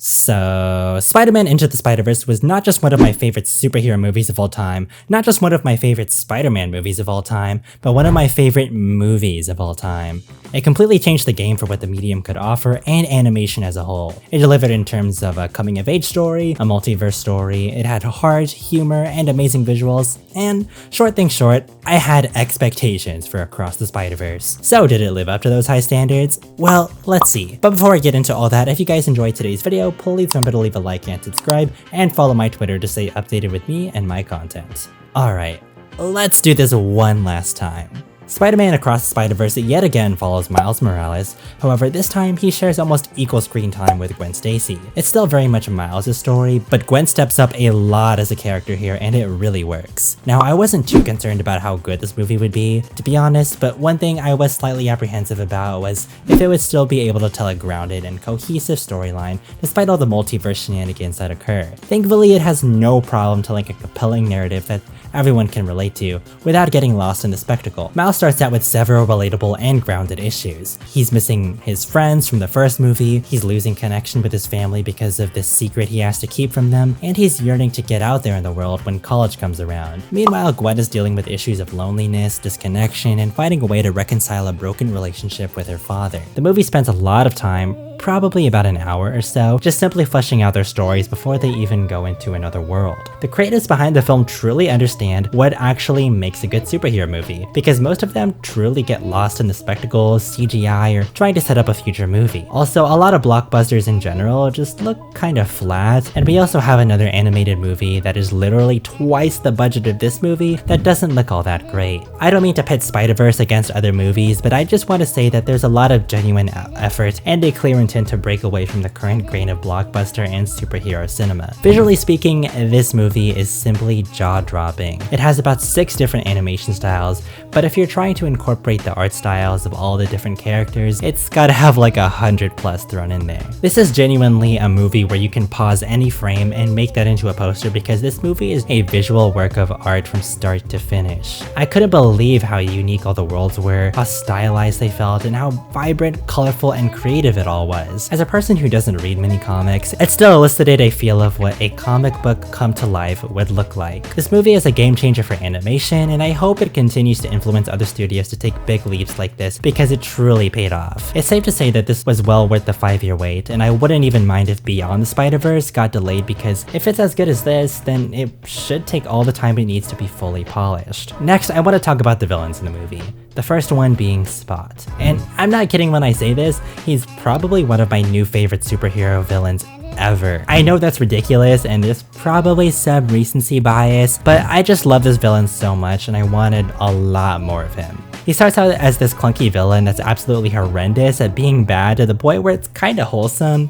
So, Spider-Man Into the Spider-Verse was not just one of my favorite superhero movies of all time, not just one of my favorite Spider-Man movies of all time, but one of my favorite movies of all time. It completely changed the game for what the medium could offer and animation as a whole. It delivered in terms of a coming-of-age story, a multiverse story, it had heart, humor, and amazing visuals, and short thing short, I had expectations for Across the Spider-Verse. So did it live up to those high standards? Well, let's see. But before I get into all that, if you guys enjoyed today's video, please remember to leave a like and subscribe, and follow my Twitter to stay updated with me and my content. Alright, let's do this one last time. Spider-Man Across the Spider-Verse yet again follows Miles Morales, however this time he shares almost equal screen time with Gwen Stacy. It's still very much Miles' story, but Gwen steps up a lot as a character here and it really works. Now I wasn't too concerned about how good this movie would be, to be honest, but one thing I was slightly apprehensive about was if it would still be able to tell a grounded and cohesive storyline despite all the multiverse shenanigans that occur. Thankfully it has no problem telling a compelling narrative that everyone can relate to without getting lost in the spectacle. Miles starts out with several relatable and grounded issues. He's missing his friends from the first movie, he's losing connection with his family because of this secret he has to keep from them, and he's yearning to get out there in the world when college comes around. Meanwhile, Gwen is dealing with issues of loneliness, disconnection, and finding a way to reconcile a broken relationship with her father. The movie spends a lot of time, probably about an hour or so, just simply fleshing out their stories before they even go into another world. The creators behind the film truly understand what actually makes a good superhero movie, because most of them truly get lost in the spectacles, CGI, or trying to set up a future movie. Also, a lot of blockbusters in general just look kind of flat, and we also have another animated movie that is literally twice the budget of this movie that doesn't look all that great. I don't mean to pit Spider-Verse against other movies, but I just want to say that there's a lot of genuine effort and a clear intent to break away from the current grain of blockbuster and superhero cinema. Visually speaking, this movie is simply jaw-dropping. It has about 6 different animation styles, but if you're trying to incorporate the art styles of all the different characters, it's gotta have like 100+ thrown in there. This is genuinely a movie where you can pause any frame and make that into a poster because this movie is a visual work of art from start to finish. I couldn't believe how unique all the worlds were, how stylized they felt, and how vibrant, colorful, and creative it all was. As a person who doesn't read many comics, it still elicited a feel of what a comic book come to life would look like. This movie is a game changer for animation, and I hope it continues to influence other studios to take big leaps like this because it truly paid off. It's safe to say that this was well worth the 5-year wait, and I wouldn't even mind if Beyond the Spider-Verse got delayed because if it's as good as this, then it should take all the time it needs to be fully polished. Next, I want to talk about the villains in the movie. The first one being Spot. And I'm not kidding when I say this, he's probably one of my new favorite superhero villains ever. I know that's ridiculous and there's probably some recency bias, but I just love this villain so much and I wanted a lot more of him. He starts out as this clunky villain that's absolutely horrendous at being bad to the point where it's kinda wholesome.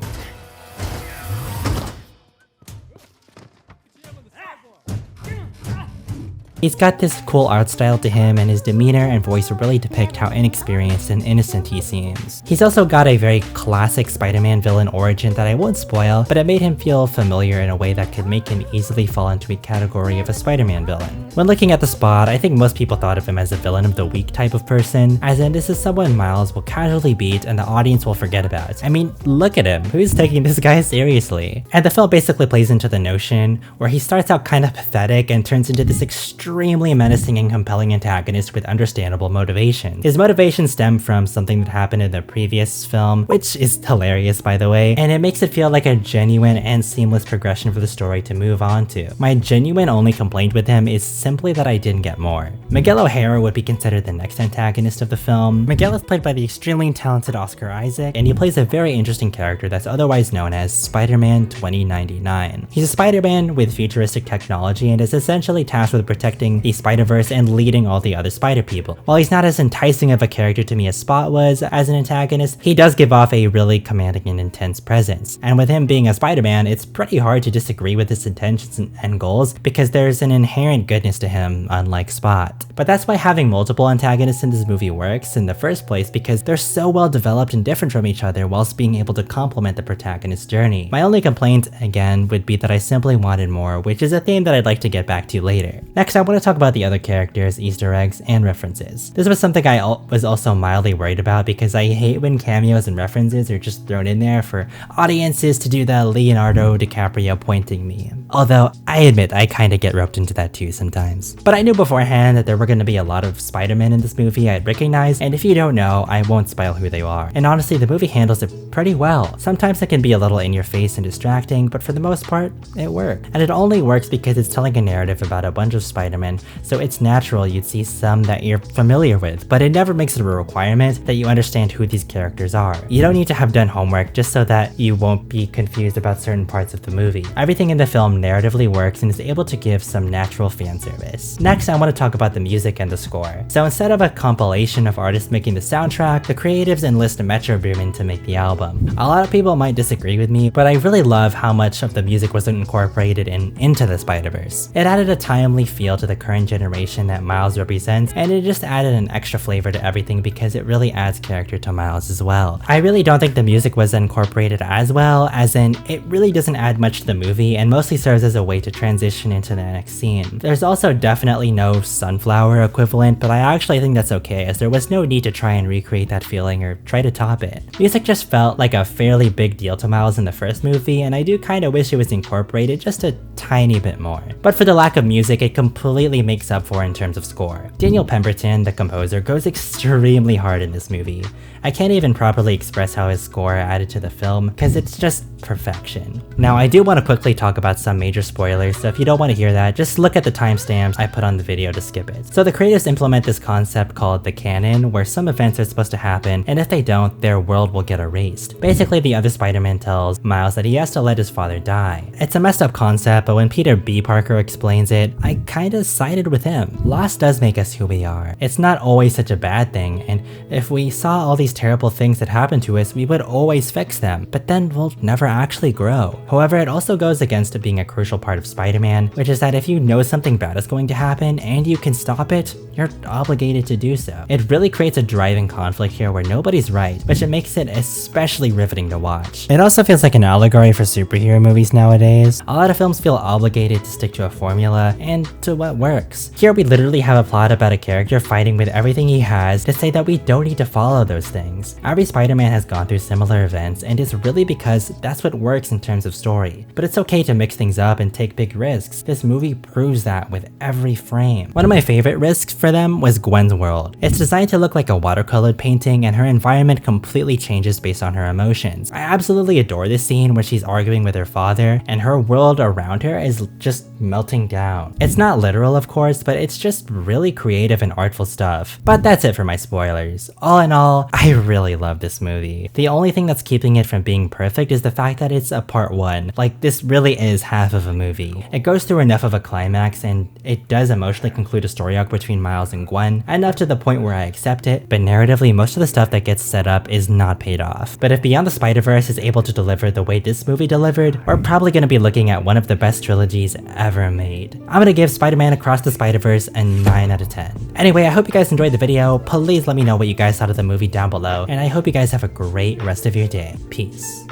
He's got this cool art style to him and his demeanor and voice really depict how inexperienced and innocent he seems. He's also got a very classic Spider-Man villain origin that I won't spoil, but it made him feel familiar in a way that could make him easily fall into a category of a Spider-Man villain. When looking at the Spot, I think most people thought of him as a villain of the week type of person, as in this is someone Miles will casually beat and the audience will forget about. I mean, look at him, who's taking this guy seriously? And the film basically plays into the notion where he starts out kind of pathetic and turns into this extremely menacing and compelling antagonist with understandable motivation. His motivations stem from something that happened in the previous film, which is hilarious by the way, and it makes it feel like a genuine and seamless progression for the story to move on to. My genuine only complaint with him is simply that I didn't get more. Miguel O'Hara would be considered the next antagonist of the film. Miguel is played by the extremely talented Oscar Isaac, and he plays a very interesting character that's otherwise known as Spider-Man 2099. He's a Spider-Man with futuristic technology and is essentially tasked with protecting the Spider-Verse and leading all the other Spider people. While he's not as enticing of a character to me as Spot was as an antagonist, he does give off a really commanding and intense presence. And with him being a Spider-Man, it's pretty hard to disagree with his intentions and goals because there's an inherent goodness to him, unlike Spot. But that's why having multiple antagonists in this movie works in the first place, because they're so well developed and different from each other whilst being able to complement the protagonist's journey. My only complaint, again, would be that I simply wanted more, which is a theme that I'd like to get back to later. Next, I want to talk about the other characters, Easter eggs, and references. This was something I was also mildly worried about because I hate when cameos and references are just thrown in there for audiences to do the Leonardo DiCaprio pointing meme. Although, I admit I kinda get roped into that too sometimes. But I knew beforehand that there were gonna be a lot of Spider-Man in this movie I'd recognize, and if you don't know, I won't spoil who they are. And honestly, the movie handles it pretty well. Sometimes it can be a little in your face and distracting, but for the most part, it worked. And it only works because it's telling a narrative about a bunch of Spider-Man, so it's natural you'd see some that you're familiar with, but it never makes it a requirement that you understand who these characters are. You don't need to have done homework just so that you won't be confused about certain parts of the movie. Everything in the film narratively works and is able to give some natural fan service. Next, I want to talk about the music and the score. So instead of a compilation of artists making the soundtrack, the creatives enlist Machuw to make the album. A lot of people might disagree with me, but I really love how much of the music was incorporated into the Spider-Verse. It added a timely feel to the current generation that Miles represents, and it just added an extra flavor to everything because it really adds character to Miles as well. I really don't think the music was incorporated as well, as in it really doesn't add much to the movie and mostly serves as a way to transition into the next scene. There's also definitely no Sunflower equivalent, but I actually think that's okay as there was no need to try and recreate that feeling or try to top it. Music just felt like a fairly big deal to Miles in the first movie, and I do kinda wish it was incorporated just a tiny bit more. But for the lack of music, it completely makes up for in terms of score. Daniel Pemberton, the composer, goes extremely hard in this movie. I can't even properly express how his score added to the film, because it's just perfection. Now, I do want to quickly talk about some major spoilers, so if you don't want to hear that, just look at the timestamps I put on the video to skip it. So the creators implement this concept called the canon, where some events are supposed to happen, and if they don't, their world will get erased. Basically, the other Spider-Man tells Miles that he has to let his father die. It's a messed up concept, but when Peter B. Parker explains it, I kinda sided with him. Loss does make us who we are. It's not always such a bad thing, and if we saw all these terrible things that happen to us, we would always fix them, but then we'll never actually grow. However, it also goes against it being a crucial part of Spider-Man, which is that if you know something bad is going to happen and you can stop it, you're obligated to do so. It really creates a driving conflict here where nobody's right, which it makes it especially riveting to watch. It also feels like an allegory for superhero movies nowadays. A lot of films feel obligated to stick to a formula and to what works. Here we literally have a plot about a character fighting with everything he has to say that we don't need to follow those things. Every Spider-Man has gone through similar events, and it's really because that's what works in terms of story. But it's okay to mix things up and take big risks. This movie proves that with every frame. One of my favorite risks for them was Gwen's world. It's designed to look like a watercolored painting, and her environment completely changes based on her emotions. I absolutely adore this scene where she's arguing with her father, and her world around her is just melting down. It's not literal, of course, but it's just really creative and artful stuff. But that's it for my spoilers. All in all, I really love this movie. The only thing that's keeping it from being perfect is the fact that it's a part 1. Like, this really is half of a movie. It goes through enough of a climax, and it does emotionally conclude a story arc between Miles and Gwen, enough to the point where I accept it, but narratively, most of the stuff that gets set up is not paid off. But if Beyond the Spider-Verse is able to deliver the way this movie delivered, we're probably going to be looking at one of the best trilogies ever made. I'm going to give Spider-Man Across the Spider-Verse a 9 out of 10. Anyway, I hope you guys enjoyed the video. Please let me know what you guys thought of the movie down below, and I hope you guys have a great rest of your day. Peace.